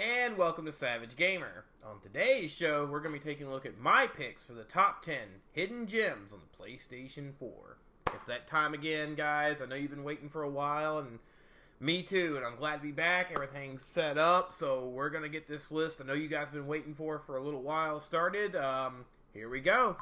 and welcome to Savage Gamer. On today's show, we're going to be taking a look at my picks for the top 10 hidden gems on the PlayStation 4. It's that time again, guys. I know you've been waiting for a while, and me too, and I'm glad to be back. Everything's set up, so we're going to get this list I know you guys have been waiting for a little while started. Here we go.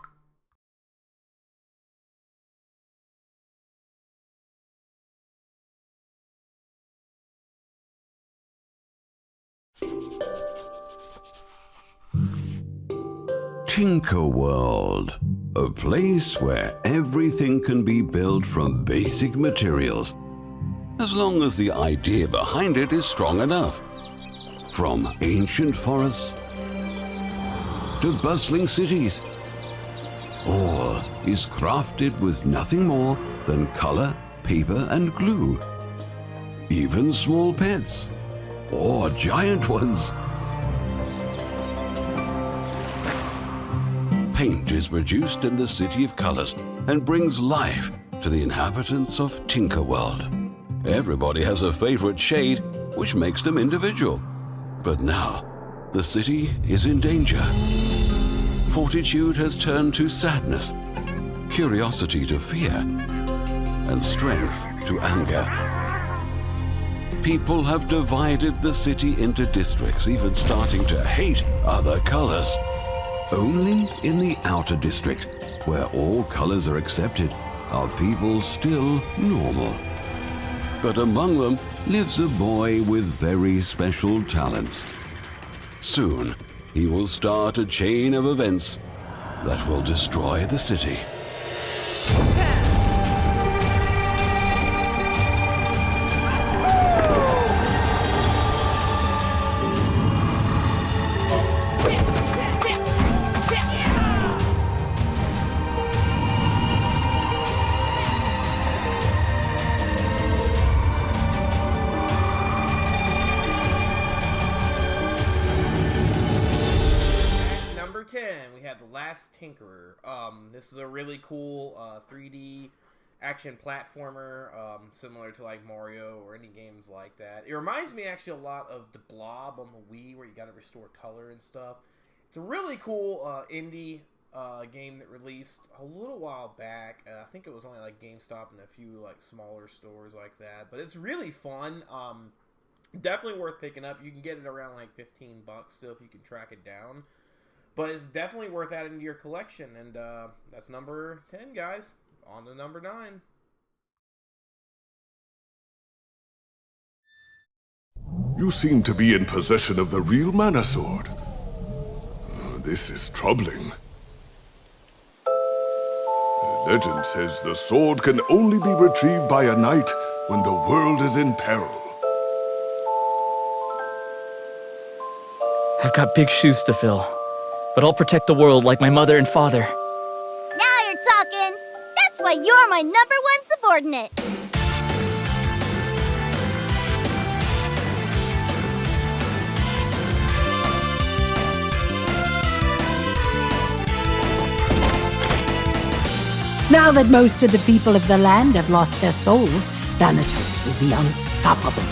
Tinker World, a place where everything can be built from basic materials, as long as the idea behind it is strong enough. From ancient forests to bustling cities, all is crafted with nothing more than color, paper, and glue. Even small pets, or giant ones. Paint is produced in the City of Colors and brings life to the inhabitants of Tinker World. Everybody has a favorite shade, which makes them individual. But now, the city is in danger. Fortitude has turned to sadness, curiosity to fear, and strength to anger. People have divided the city into districts, even starting to hate other colors. Only in the outer district, where all colors are accepted, are people still normal. But among them lives a boy with very special talents. Soon, he will start a chain of events that will destroy the city. We have The Last Tinkerer. This is a really cool 3D action platformer, similar to like Mario or any games like that. It reminds me actually a lot of The Blob on the Wii, where you gotta restore color and stuff. It's a really cool indie game that released a little while back. I think it was only like GameStop and a few like smaller stores like that, but it's really fun. Definitely worth picking up. You can get it around like $15 still if you can track it down. But it's definitely worth adding to your collection. And that's number 10, guys. On to number 9. You seem to be in possession of the real mana sword. This is troubling. Legend says the sword can only be retrieved by a knight when the world is in peril. I've got big shoes to fill. But I'll protect the world like my mother and father. Now you're talking! That's why you're my #1 subordinate! Now that most of the people of the land have lost their souls, Thanatos will be unstoppable.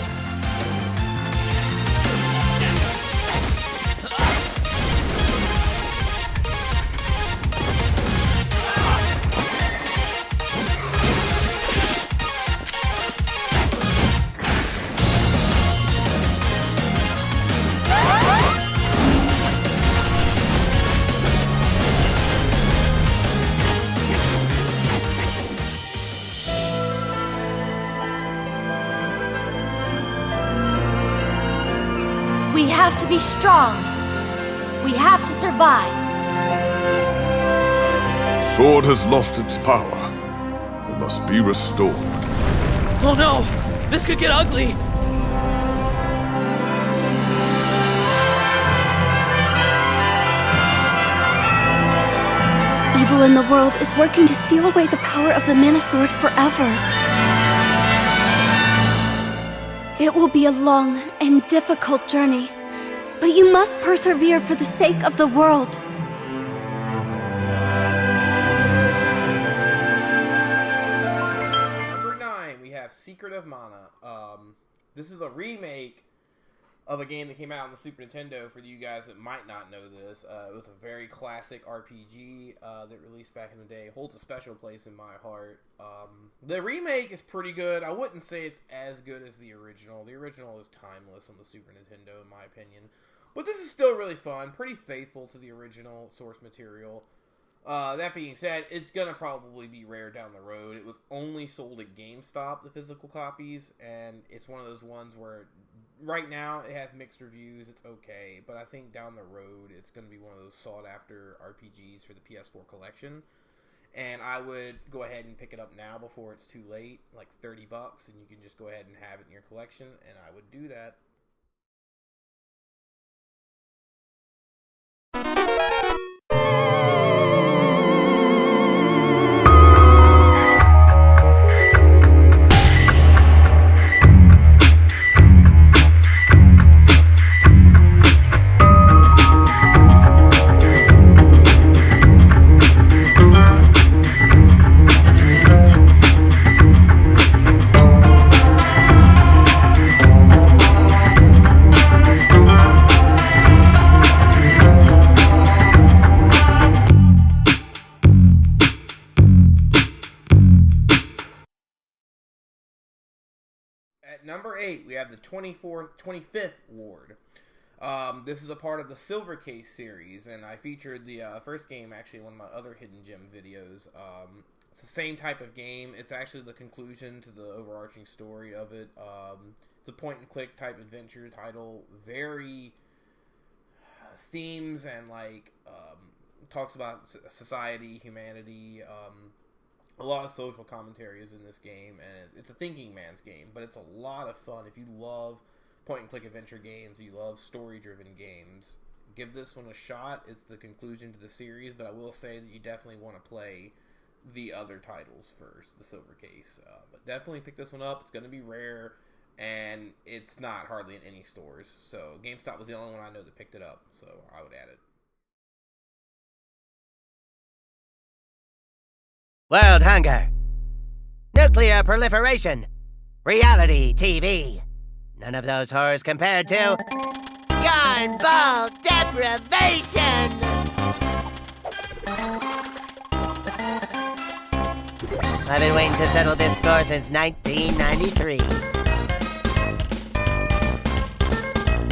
We have to be strong. We have to survive. Sword has lost its power. It must be restored. Oh no! This could get ugly! Evil in the world is working to seal away the power of the mana sword forever. It will be a long and difficult journey, but you must persevere for the sake of the world. Number 9, we have Secretive Mana. This is a remake of a game that came out on the Super Nintendo. For you guys that might not know this, it was a very classic RPG that released back in the day. Holds a special place in my heart. The remake is pretty good. I wouldn't say it's as good as the original. The original is timeless on the Super Nintendo, in my opinion. But this is still really fun. Pretty faithful to the original source material. That being said, it's going to probably be rare down the road. It was only sold at GameStop, the physical copies, and it's one of those ones where right now it has mixed reviews. It's okay, but I think down the road it's going to be one of those sought-after RPGs for the PS4 collection, and I would go ahead and pick it up now before it's too late, like $30, and you can just go ahead and have it in your collection, and I would do that. At number 8, we have the 25th Ward. This is a part of the Silver Case series, and I featured the first game actually in one of my other Hidden Gem videos. It's the same type of game. It's actually the conclusion to the overarching story of it. It's a point-and-click type adventure title. Very themes and talks about society, humanity. A lot of social commentary is in this game, and it's a thinking man's game, but it's a lot of fun. If you love point-and-click adventure games, you love story-driven games, give this one a shot. It's the conclusion to the series, but I will say that you definitely want to play the other titles first, the Silver Case. But definitely pick this one up. It's going to be rare, and it's not hardly in any stores. So GameStop was the only one I know that picked it up, so I would add it. World hunger, nuclear proliferation, reality TV. None of those horrors compared to yarn ball deprivation. I've been waiting to settle this score since 1993.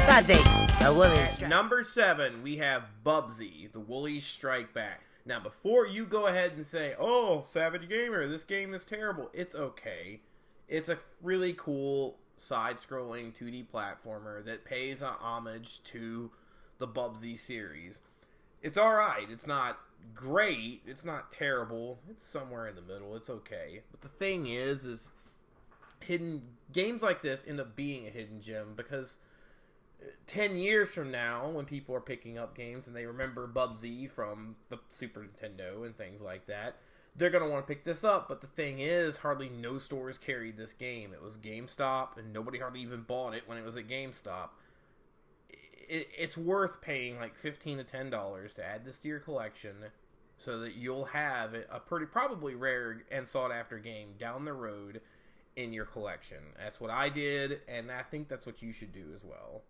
Bubsy, the Woolies Strike. Number 7, we have Bubsy, the Woolies Strike Back. Now, before you go ahead and say, oh, Savage Gamer, this game is terrible, it's okay. It's a really cool side-scrolling 2D platformer that pays homage to the Bubsy series. It's alright. It's not great. It's not terrible. It's somewhere in the middle. It's okay. But the thing is hidden games like this end up being a hidden gem because 10 years from now, when people are picking up games and they remember Bubsy from the Super Nintendo and things like that, they're going to want to pick this up. But the thing is, hardly no stores carried this game. It was GameStop, and nobody hardly even bought it when it was at GameStop. It's worth paying like $15 to $10 to add this to your collection so that you'll have a pretty probably rare and sought-after game down the road in your collection. That's what I did, and I think that's what you should do as well.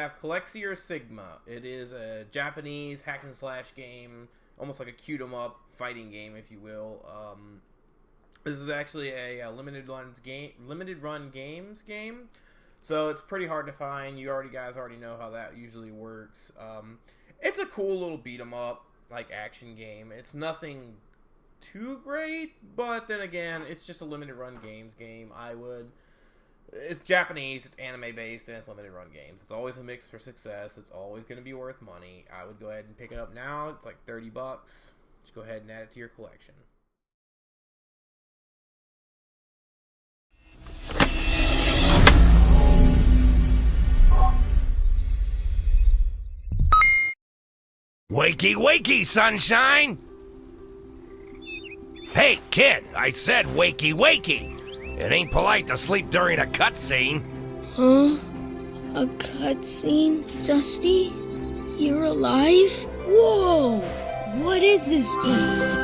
have Colexia Sigma. It is a Japanese hack and slash game, almost like a cute 'em up fighting game, if you will. This is actually a limited run games game, so it's pretty hard to find. You guys already know how that usually works. It's a cool little beat 'em up like action game. It's nothing too great, but then again, it's just a limited run games game. It's Japanese, it's anime based, and it's limited run games. It's always a mix for success. It's always going to be worth money. I would go ahead and pick it up now. It's like $30. Just go ahead and add it to your collection. Wakey, wakey, sunshine! Hey, kid, I said wakey, wakey! It ain't polite to sleep during a cutscene. Huh? A cutscene? Dusty? You're alive? Whoa! What is this place?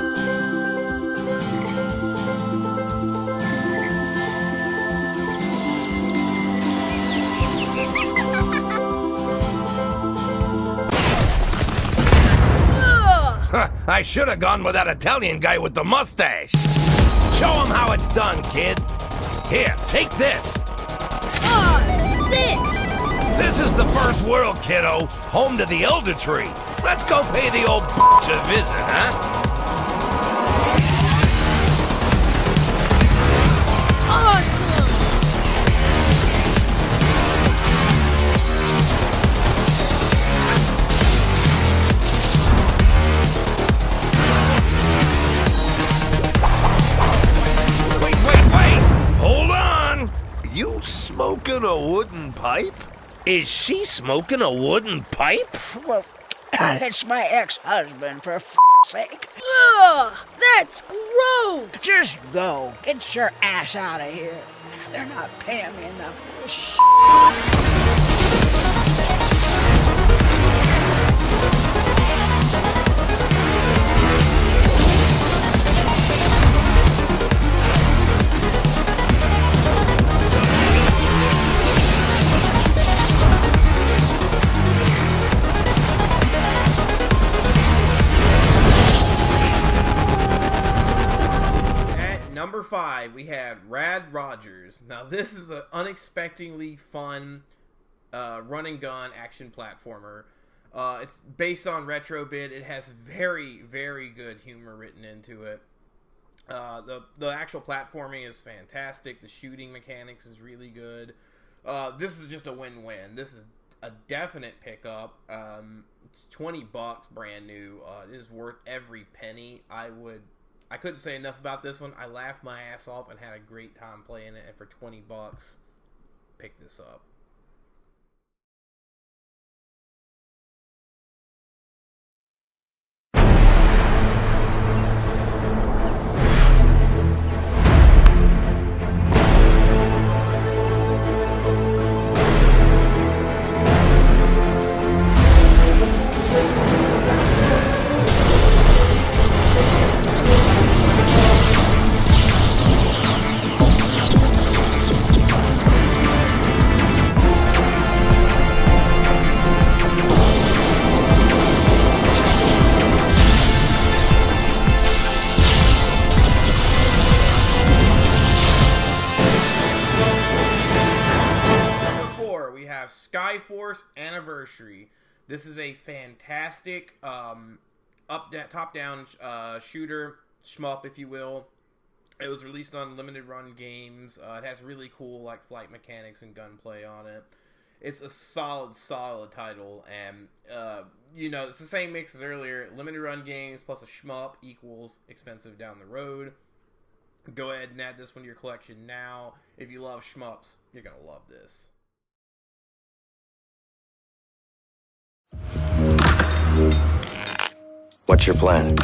I should have gone with that Italian guy with the mustache. Show him how it's done, kid. Here, take this. Oh, sick! This is the first world, kiddo. Home to the Elder Tree. Let's go pay the old bitch a visit, huh? Smoking a wooden pipe? Is she smoking a wooden pipe? Well, it's my ex-husband, for sake. Ugh! That's gross! Just go. Get your ass out of here. They're not paying me enough for this Number 5, we have Rad Rogers. Now, this is an unexpectedly fun run and gun action platformer. It's based on Retrobit. It has very, very good humor written into it. The actual platforming is fantastic. The shooting mechanics is really good. This is just a win-win. This is a definite pickup. It's $20, brand new. It is worth every penny. I couldn't say enough about this one. I laughed my ass off and had a great time playing it. And for $20, pick this up. Skyforce Anniversary. This is a fantastic top-down shooter, shmup, if you will. It was released on limited run games. It has really cool flight mechanics and gunplay on it. It's a solid title, and it's the same mix as earlier. Limited run games plus a shmup equals expensive down the road. Go ahead and add this one to your collection now. If you love shmups, you're gonna love this. What's your plan?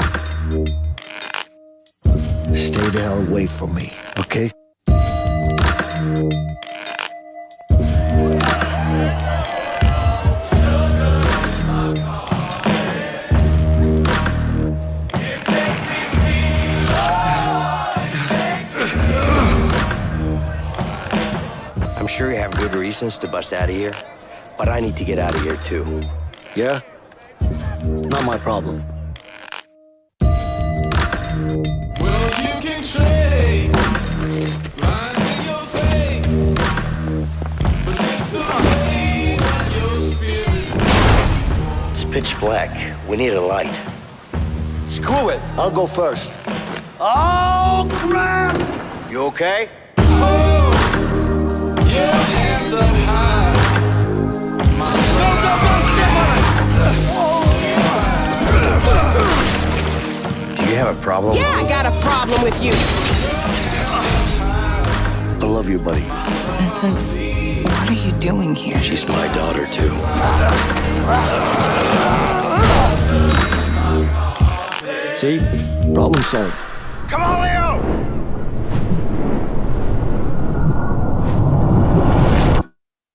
Stay the hell away from me, okay? I'm sure you have good reasons to bust out of here, But I need to get out of here too. Yeah? Not my problem. Well, you can trace lines in your face, but it's the pain of your spirit. It's pitch black. We need a light. Screw it. I'll go first. Oh, crap! You okay? Hold your hands up high. Do you have a problem? Yeah, I got a problem with you. I love you, buddy. Vincent, what are you doing here? She's my daughter, too. See? Problem solved. Come on, Leo!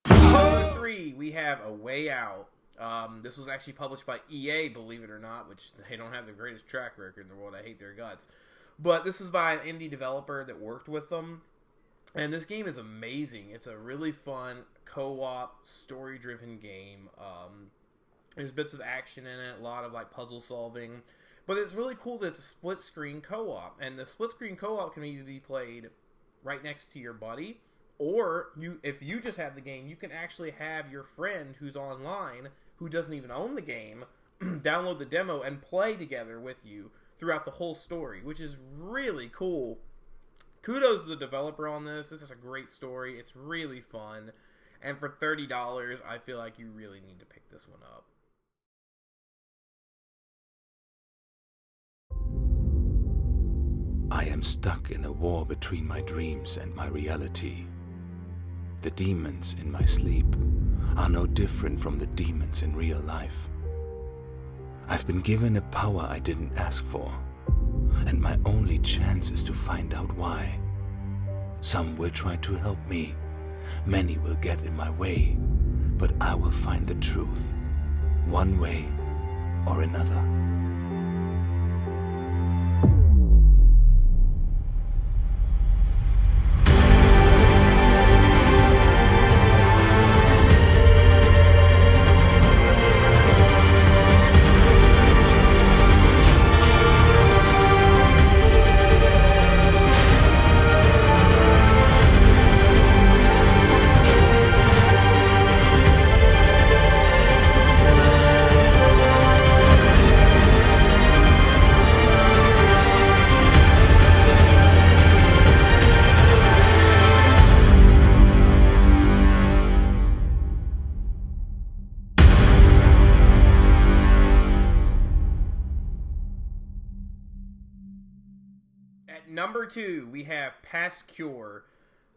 Number 3, we have A Way Out. This was actually published by EA, believe it or not, which they don't have the greatest track record in the world. I hate their guts. But this was by an indie developer that worked with them. And this game is amazing. It's a really fun co-op, story-driven game. There's bits of action in it, a lot of like puzzle solving. But it's really cool that it's a split-screen co-op. And the split-screen co-op can either be played right next to your buddy, or if you just have the game, you can actually have your friend who's online, who doesn't even own the game, download the demo and play together with you throughout the whole story, which is really cool. Kudos to the developer on this. This is a great story. It's really fun. And for $30, I feel like you really need to pick this one up. I am stuck in a war between my dreams and my reality. The demons in my sleep are no different from the demons in real life. I've been given a power I didn't ask for, and my only chance is to find out why. Some will try to help me, many will get in my way, but I will find the truth, one way or another. Number 2, we have Past Cure.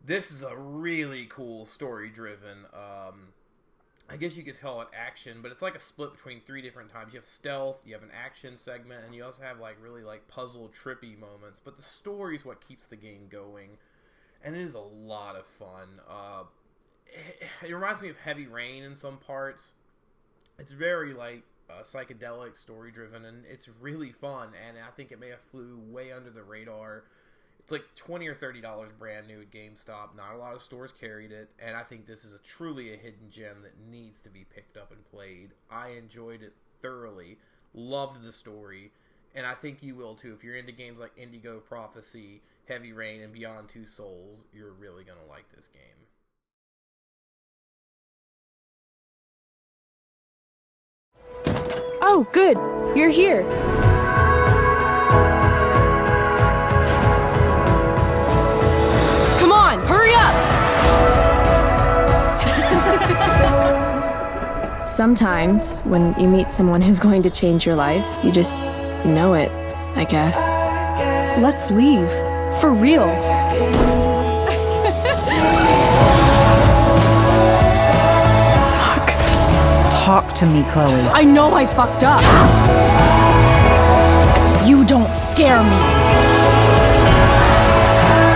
This is a really cool story-driven, I guess you could call it action, but it's like a split between 3 different times. You have stealth, you have an action segment, and you also have like really like puzzle trippy moments. But the story is what keeps the game going, and it is a lot of fun. It reminds me of Heavy Rain in some parts. It's very like psychedelic, story-driven, and it's really fun, and I think it may have flew way under the radar. It's like $20 or $30 brand new at GameStop. Not a lot of stores carried it, and I think this is truly a hidden gem that needs to be picked up and played. I enjoyed it thoroughly, loved the story, and I think you will too. If you're into games like Indigo Prophecy, Heavy Rain, and Beyond Two Souls, you're really going to like this game. Oh, good. You're here. Come on, hurry up! Sometimes, when you meet someone who's going to change your life, you just know it, I guess. Let's leave. For real. Talk to me, Chloe. I know I fucked up. You don't scare me.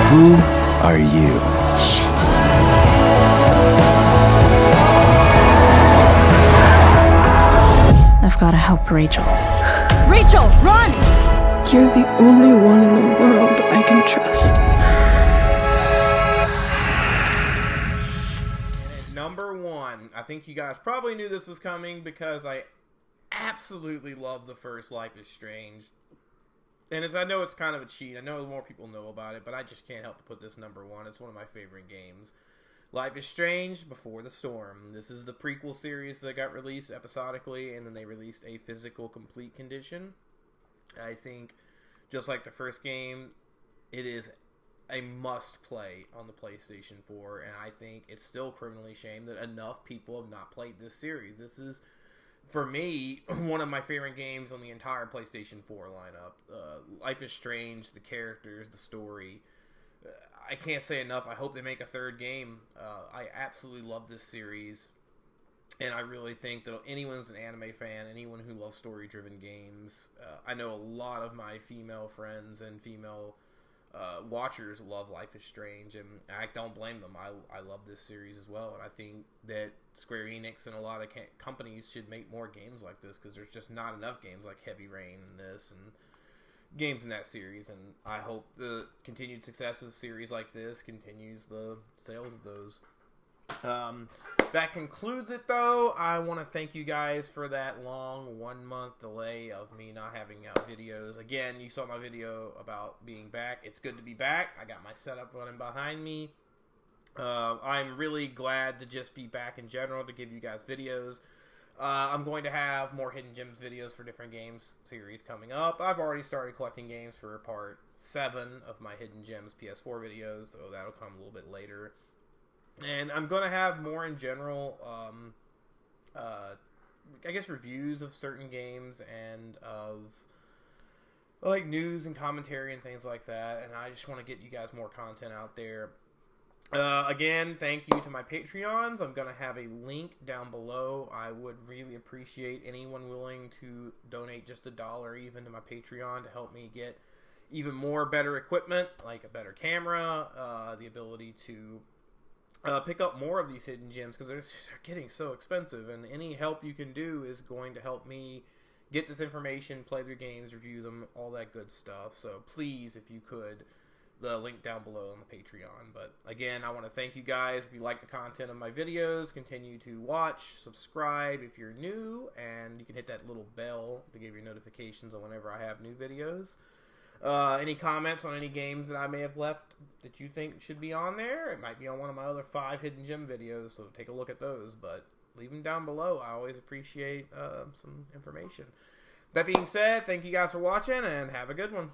Who are you? Shit. I've got to help Rachel. Rachel, run! You're the only one in the world I can trust. Number 1, I think you guys probably knew this was coming because I absolutely love the first Life is Strange. And I know it's kind of a cheat. I know more people know about it, but I just can't help but put this number one. It's one of my favorite games. Life is Strange Before the Storm. This is the prequel series that got released episodically, and then they released a physical complete condition. I think, just like the first game, it is a must-play on the PlayStation 4, and I think it's still criminally shamed that enough people have not played this series. This is, for me, one of my favorite games on the entire PlayStation 4 lineup. Life is Strange, the characters, the story. I can't say enough. I hope they make a third game. I absolutely love this series, and I really think that anyone who's an anime fan, anyone who loves story-driven games, I know a lot of my female friends and female watchers love Life is Strange, and I don't blame them. I love this series as well, and I think that Square Enix and a lot of companies should make more games like this, because there's just not enough games like Heavy Rain and this, and games in that series, and I hope the continued success of a series like this continues the sales of those. That concludes it, though. I want to thank you guys for that long 1 month delay of me not having out videos. Again, you saw my video about being back. It's good to be back. I got my setup running behind me. I'm really glad to just be back in general to give you guys videos. I'm going to have more Hidden Gems videos for different games series coming up. I've already started collecting games for part 7 of my Hidden Gems PS4 videos, so that'll come a little bit later. And I'm going to have more in general, I guess, reviews of certain games and of, like, news and commentary and things like that. And I just want to get you guys more content out there. Again, thank you to my Patreons. I'm going to have a link down below. I would really appreciate anyone willing to donate just $1 even to my Patreon to help me get even more better equipment, like a better camera, the ability to pick up more of these hidden gems, because they're getting so expensive, and any help you can do is going to help me get this information, play their games, review them, all that good stuff. So please, if you could, the link down below on the Patreon. But again, I want to thank you guys. If you like the content of my videos, continue to watch, subscribe if you're new, and you can hit that little bell to give your notifications on whenever I have new videos. Any comments on any games that I may have left that you think should be on there? It might be on one of my other 5 Hidden Gem videos, so take a look at those. But leave them down below. I always appreciate some information. That being said, thank you guys for watching, and have a good one.